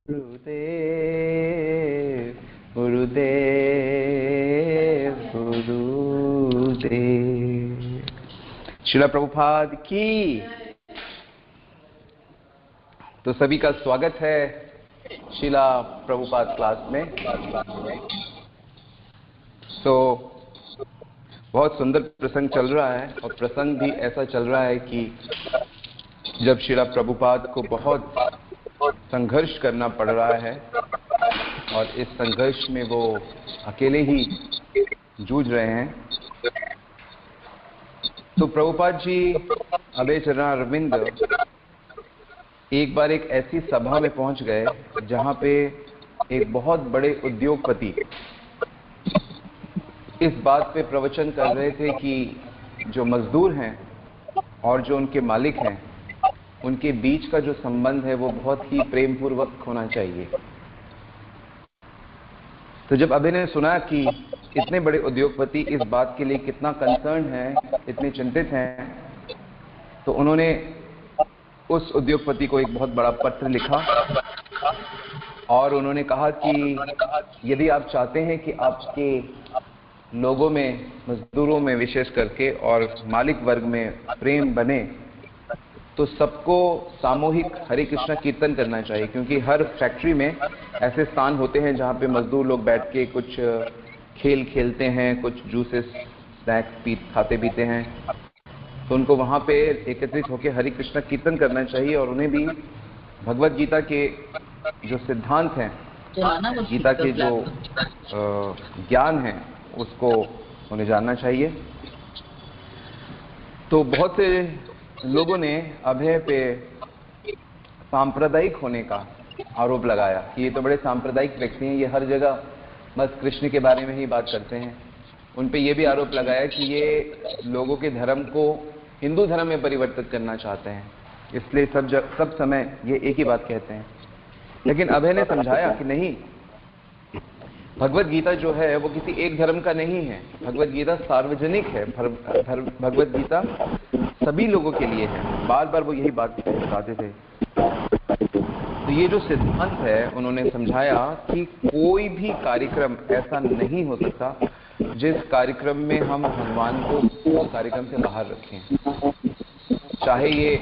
गुरुदेव गुरुदेव गुरुदेव। श्रील प्रभुपाद की। तो सभी का स्वागत है श्रीला प्रभुपाद क्लास में। तो बहुत सुंदर प्रसंग चल रहा है और प्रसंग भी ऐसा चल रहा है कि जब श्रीला प्रभुपाद को बहुत संघर्ष करना पड़ रहा है और इस संघर्ष में वो अकेले ही जूझ रहे हैं, तो प्रभुपाद जी अभय चरणारविंद एक बार एक ऐसी सभा में पहुंच गए जहां पे एक बहुत बड़े उद्योगपति इस बात पे प्रवचन कर रहे थे कि जो मजदूर हैं और जो उनके मालिक हैं उनके बीच का जो संबंध है वो बहुत ही प्रेम पूर्वक होना चाहिए। तो जब अभय ने सुना कि इतने बड़े उद्योगपति इस बात के लिए कितना कंसर्न है, इतने चिंतित हैं, तो उन्होंने उस उद्योगपति को एक बहुत बड़ा पत्र लिखा और उन्होंने कहा कि यदि आप चाहते हैं कि आपके लोगों में, मजदूरों में विशेष करके और मालिक वर्ग में प्रेम बने, तो सबको सामूहिक हरे कृष्णा कीर्तन करना चाहिए। क्योंकि हर फैक्ट्री में ऐसे स्थान होते हैं जहाँ पे मजदूर लोग बैठ के कुछ खेल खेलते हैं, कुछ जूसेस स्नैक्स खाते पीते हैं, तो उनको वहाँ पे एकत्रित होकर हरे कृष्णा कीर्तन करना चाहिए और उन्हें भी भगवत गीता के जो सिद्धांत हैं, गीता के जो ज्ञान है उसको उन्हें जानना चाहिए। तो बहुत से लोगों ने अभय पे सांप्रदायिक होने का आरोप लगाया कि ये तो बड़े सांप्रदायिक व्यक्ति हैं, ये हर जगह बस कृष्ण के बारे में ही बात करते हैं। उन पे ये भी आरोप लगाया कि ये लोगों के धर्म को हिंदू धर्म में परिवर्तित करना चाहते हैं, इसलिए सब समय ये एक ही बात कहते हैं। लेकिन अभय ने समझाया कि नहीं, भगवत गीता जो है वो किसी एक धर्म का नहीं है, भगवत गीता सार्वजनिक है, भगवत गीता सभी लोगों के लिए है। बार बार वो यही बात बताते थे। तो ये जो सिद्धांत है उन्होंने समझाया कि कोई भी कार्यक्रम ऐसा नहीं हो सकता जिस कार्यक्रम में हम भगवान को उस कार्यक्रम से बाहर रखें, चाहे ये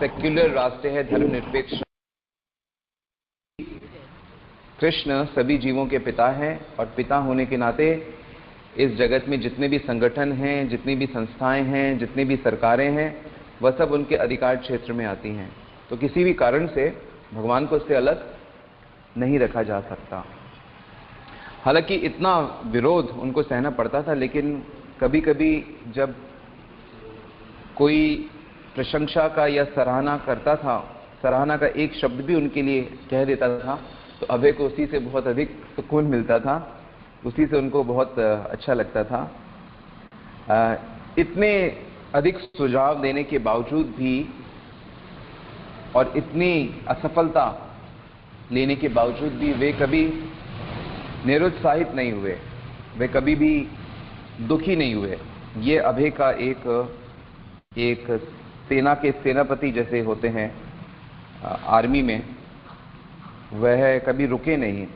सेक्युलर रास्ते है, धर्मनिरपेक्ष। कृष्ण सभी जीवों के पिता हैं और पिता होने के नाते इस जगत में जितने भी संगठन हैं, जितनी भी संस्थाएं हैं, जितनी भी सरकारें हैं, वह सब उनके अधिकार क्षेत्र में आती हैं। तो किसी भी कारण से भगवान को इससे अलग नहीं रखा जा सकता। हालांकि इतना विरोध उनको सहना पड़ता था, लेकिन कभी कभी जब कोई प्रशंसा का या सराहना करता था, सराहना का एक शब्द भी उनके लिए कह देता था, तो अभय को उसी से बहुत अधिक सुकून मिलता था, उसी से उनको बहुत अच्छा लगता था। इतने अधिक सुझाव देने के बावजूद भी और इतनी असफलता लेने के बावजूद भी वे कभी निरुत्साहित नहीं हुए, वे कभी भी दुखी नहीं हुए। ये अभय का एक सेना के सेनापति जैसे होते हैं आर्मी में, वह कभी रुके नहीं।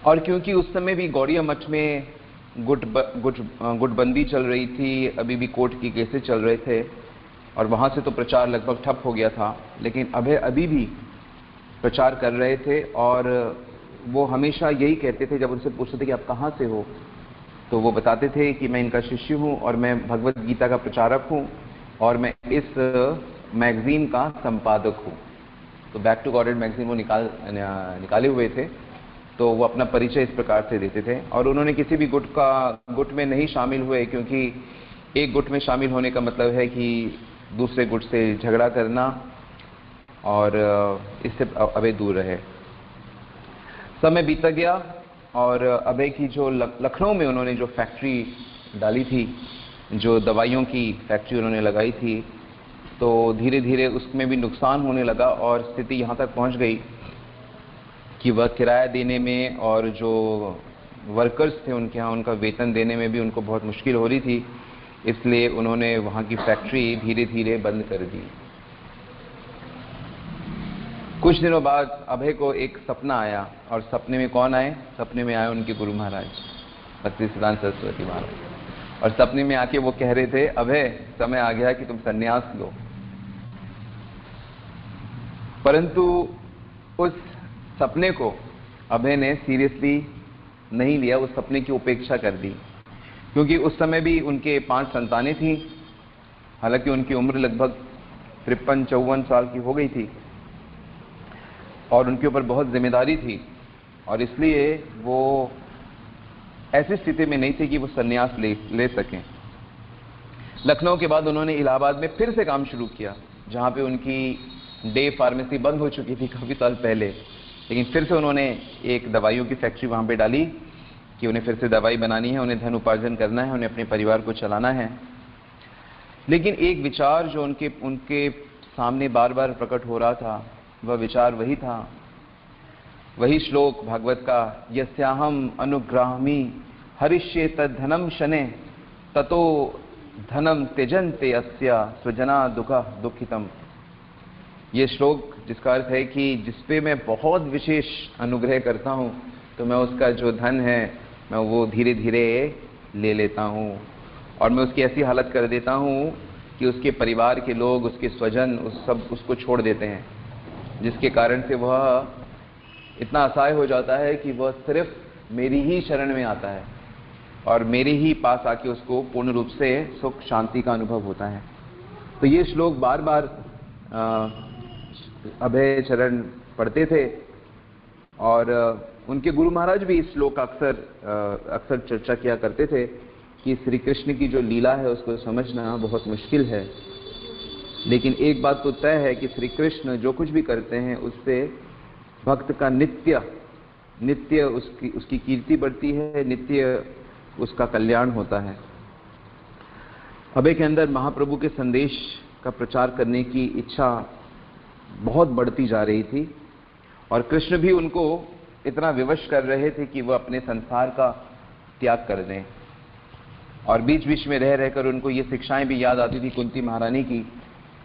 और क्योंकि उस समय भी गौड़िया मठ में गुटबंदी चल रही थी, अभी भी कोर्ट की केसेस चल रहे थे और वहाँ से तो प्रचार लगभग ठप हो गया था, लेकिन अभय अभी भी प्रचार कर रहे थे। और वो हमेशा यही कहते थे, जब उनसे पूछते थे कि आप कहाँ से हो, तो वो बताते थे कि मैं इनका शिष्य हूँ और मैं भगवत गीता का प्रचारक हूँ और मैं इस मैगजीन का संपादक हूँ। तो बैक टू गॉडेड मैगजीन वो निकाले हुए थे, तो वो अपना परिचय इस प्रकार से देते थे। और उन्होंने किसी भी गुट में नहीं शामिल हुए, क्योंकि एक गुट में शामिल होने का मतलब है कि दूसरे गुट से झगड़ा करना, और इससे अभय दूर रहे। समय बीता गया और अभय की जो लखनऊ में उन्होंने जो फैक्ट्री डाली थी, जो दवाइयों की फैक्ट्री उन्होंने लगाई थी, तो धीरे धीरे उसमें भी नुकसान होने लगा और स्थिति यहाँ तक पहुँच गई कि वह किराया देने में और जो वर्कर्स थे उनके यहाँ उनका वेतन देने में भी उनको बहुत मुश्किल हो रही थी। इसलिए उन्होंने वहाँ की फैक्ट्री धीरे धीरे बंद कर दी। कुछ दिनों बाद अभय को एक सपना आया, और सपने में कौन आए? सपने में आए उनके गुरु महाराज भक्तिसिद्धांत सरस्वती महाराज। और सपने में आके वो कह रहे थे, अभय समय आ गया कि तुम संन्यास लो। परंतु उस सपने को अभय ने सीरियसली नहीं लिया, उस सपने की उपेक्षा कर दी, क्योंकि उस समय भी उनके 5 संतानें थीं। हालांकि उनकी उम्र लगभग 53-54 साल की हो गई थी और उनके ऊपर बहुत जिम्मेदारी थी, और इसलिए वो ऐसी स्थिति में नहीं थे कि वो संन्यास ले सकें। लखनऊ के बाद उन्होंने इलाहाबाद में फिर से काम शुरू किया, जहाँ पे उनकी डे फार्मेसी बंद हो चुकी थी काफ़ी साल पहले, लेकिन फिर से उन्होंने एक दवाइयों की फैक्ट्री वहाँ पे डाली कि उन्हें फिर से दवाई बनानी है, उन्हें धन उपार्जन करना है, उन्हें अपने परिवार को चलाना है। लेकिन एक विचार जो उनके सामने बार बार प्रकट हो रहा था, वह विचार वही था, वही श्लोक भागवत का, यस्याहम अनुग्रामी हरिष्ये तद्धनम शने ततो धनम त्यजन्ते अस्या स्वजना दुखितम। ये श्लोक जिसका अर्थ है कि जिसपे मैं बहुत विशेष अनुग्रह करता हूँ तो मैं उसका जो धन है मैं वो धीरे धीरे ले लेता हूँ, और मैं उसकी ऐसी हालत कर देता हूँ कि उसके परिवार के लोग, उसके स्वजन उसको छोड़ देते हैं, जिसके कारण से वह इतना असहाय हो जाता है कि वह सिर्फ मेरी ही शरण में आता है और मेरे ही पास आके उसको पूर्ण रूप से सुख शांति का अनुभव होता है। तो ये श्लोक बार बार अभय चरण पढ़ते थे, और उनके गुरु महाराज भी इस श्लोक का अक्सर चर्चा किया करते थे कि श्री कृष्ण की जो लीला है उसको समझना बहुत मुश्किल है, लेकिन एक बात तो तय है कि श्री कृष्ण जो कुछ भी करते हैं उससे भक्त का नित्य उसकी कीर्ति बढ़ती है, नित्य उसका कल्याण होता है। अभय के अंदर महाप्रभु के संदेश का प्रचार करने की इच्छा बहुत बढ़ती जा रही थी, और कृष्ण भी उनको इतना विवश कर रहे थे कि वह अपने संसार का त्याग कर दें। और बीच बीच में रह रहकर उनको ये शिक्षाएं भी याद आती थी कुंती महारानी की,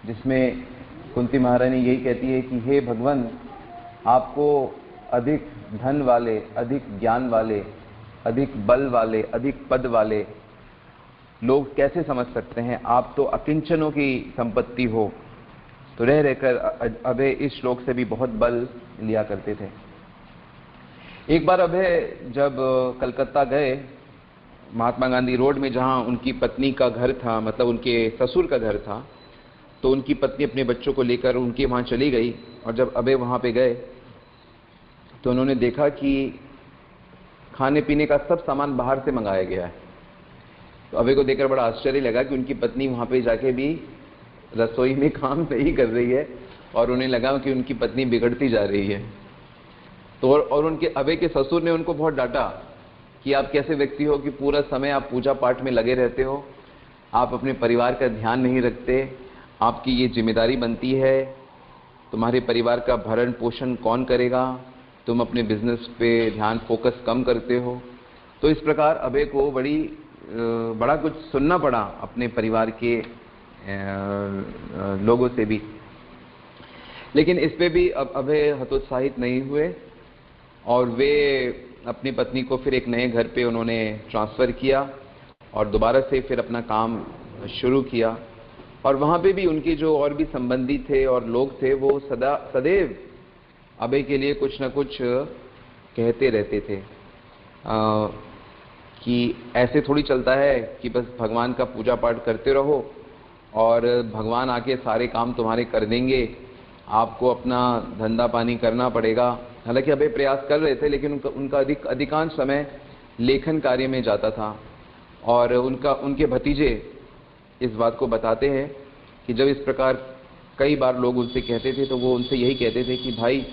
जिसमें कुंती महारानी यही कहती है कि हे भगवान, आपको अधिक धन वाले, अधिक ज्ञान वाले, अधिक बल वाले, अधिक पद वाले लोग कैसे समझ सकते हैं? आप तो अकिंचनों की संपत्ति हो। तो रह रहकर अभय इस श्लोक से भी बहुत बल लिया करते थे। एक बार अभय जब कलकत्ता गए, महात्मा गांधी रोड में जहां उनकी पत्नी का घर था, मतलब उनके ससुर का घर था, तो उनकी पत्नी अपने बच्चों को लेकर उनके वहां चली गई, और जब अभय वहां पे गए तो उन्होंने देखा कि खाने पीने का सब सामान बाहर से मंगाया गया है। तो अभय को देखकर बड़ा आश्चर्य लगा कि उनकी पत्नी वहां पे जाके भी रसोई में काम नहीं कर रही है, और उन्हें लगा कि उनकी पत्नी बिगड़ती जा रही है। तो और उनके अभय के ससुर ने उनको बहुत डांटा कि आप कैसे व्यक्ति हो कि पूरा समय आप पूजा पाठ में लगे रहते हो, आप अपने परिवार का ध्यान नहीं रखते, आपकी ये जिम्मेदारी बनती है, तुम्हारे परिवार का भरण पोषण कौन करेगा, तुम अपने बिजनेस पे ध्यान फोकस कम करते हो। तो इस प्रकार अभय को बड़ा कुछ सुनना पड़ा अपने परिवार के लोगों से भी। लेकिन इस पे भी अब अभय हतोत्साहित नहीं हुए, और वे अपनी पत्नी को फिर एक नए घर पे उन्होंने ट्रांसफ़र किया और दोबारा से फिर अपना काम शुरू किया। और वहाँ पे भी उनके जो और भी संबंधी थे और लोग थे, वो सदैव अभय के लिए कुछ न कुछ कहते रहते थे कि ऐसे थोड़ी चलता है कि बस भगवान का पूजा पाठ करते रहो और भगवान आके सारे काम तुम्हारे कर देंगे, आपको अपना धंधा पानी करना पड़ेगा। हालांकि अभय प्रयास कर रहे थे, लेकिन उनका अधिकांश समय लेखन कार्य में जाता था। और उनके भतीजे इस बात को बताते हैं कि जब इस प्रकार कई बार लोग उनसे कहते थे, तो वो उनसे यही कहते थे कि भाई,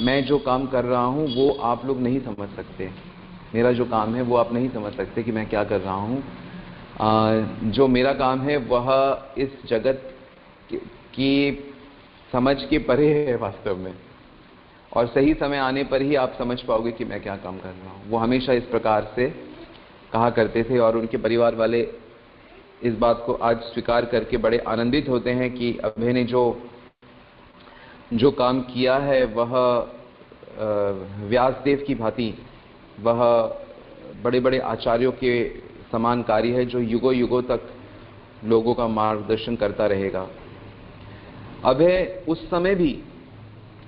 मैं जो काम कर रहा हूँ वो आप लोग नहीं समझ सकते, मेरा जो काम है वो आप नहीं समझ सकते कि मैं क्या कर रहा हूँ। जो मेरा काम है वह इस जगत की समझ के परे है वास्तव में, और सही समय आने पर ही आप समझ पाओगे कि मैं क्या काम कर रहा हूँ। वो हमेशा इस प्रकार से कहा करते थे, और उनके परिवार वाले इस बात को आज स्वीकार करके बड़े आनंदित होते हैं कि अभय ने जो जो काम किया है वह व्यासदेव की भांति वह बड़े बड़े आचार्यों के समान कार्य है, जो युगों युगों तक लोगों का मार्गदर्शन करता रहेगा। अभय उस समय भी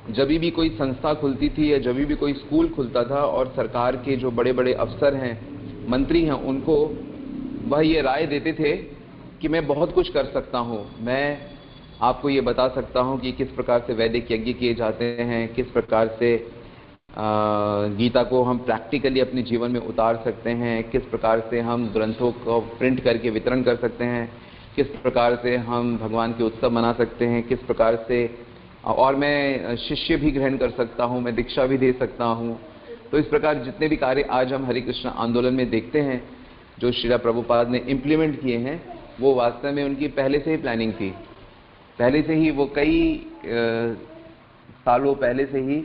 जब भी कोई संस्था खुलती थी या जब भी कोई स्कूल खुलता था और सरकार के जो बड़े बड़े अफसर हैं, मंत्री हैं, उनको वह ये राय देते थे कि मैं बहुत कुछ कर सकता हूँ, मैं आपको ये बता सकता हूँ कि किस प्रकार से वैदिक यज्ञ किए जाते हैं, किस प्रकार से गीता को हम प्रैक्टिकली अपने जीवन में उतार सकते हैं, किस प्रकार से हम ग्रंथों को प्रिंट करके वितरण कर सकते हैं, किस प्रकार से हम भगवान के उत्सव मना सकते हैं, किस प्रकार से, और मैं शिष्य भी ग्रहण कर सकता हूँ, मैं दीक्षा भी दे सकता हूँ। तो इस प्रकार जितने भी कार्य आज हम हरे कृष्ण आंदोलन में देखते हैं जो श्रीला प्रभुपाद ने इम्प्लीमेंट किए हैं, वो वास्तव में उनकी पहले से ही प्लानिंग थी। पहले से ही वो कई सालों पहले से ही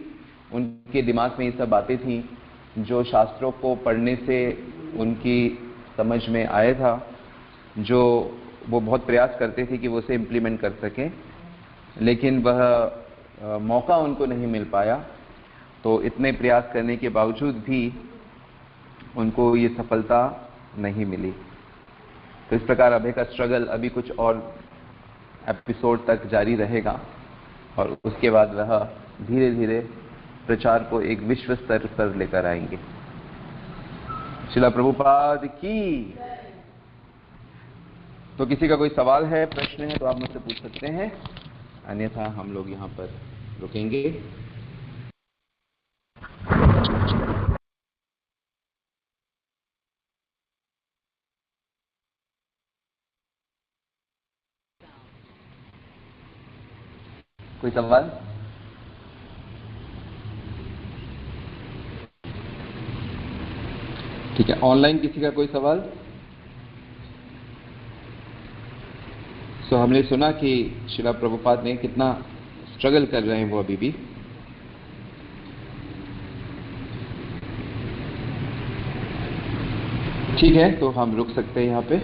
उनके दिमाग में ये सब बातें थी, जो शास्त्रों को पढ़ने से उनकी समझ में आया था, जो वो बहुत प्रयास करते थे कि वो उसे इम्प्लीमेंट कर सकें, लेकिन वह मौका उनको नहीं मिल पाया। तो इतने प्रयास करने के बावजूद भी उनको ये सफलता नहीं मिली। तो इस प्रकार अभय का स्ट्रगल अभी कुछ और एपिसोड तक जारी रहेगा और उसके बाद वह धीरे धीरे प्रचार को एक विश्व स्तर पर लेकर आएंगे। श्रीला प्रभुपाद की। तो किसी का कोई सवाल है, प्रश्न है तो आप मुझसे पूछ सकते हैं, अन्यथा हम लोग यहाँ पर रुकेंगे। कोई सवाल? ठीक है, ऑनलाइन किसी का कोई सवाल? हमने सुना कि श्रीला प्रभुपाद ने कितना स्ट्रगल कर रहे हैं वो अभी भी। ठीक है, तो हम रुक सकते हैं यहाँ पे।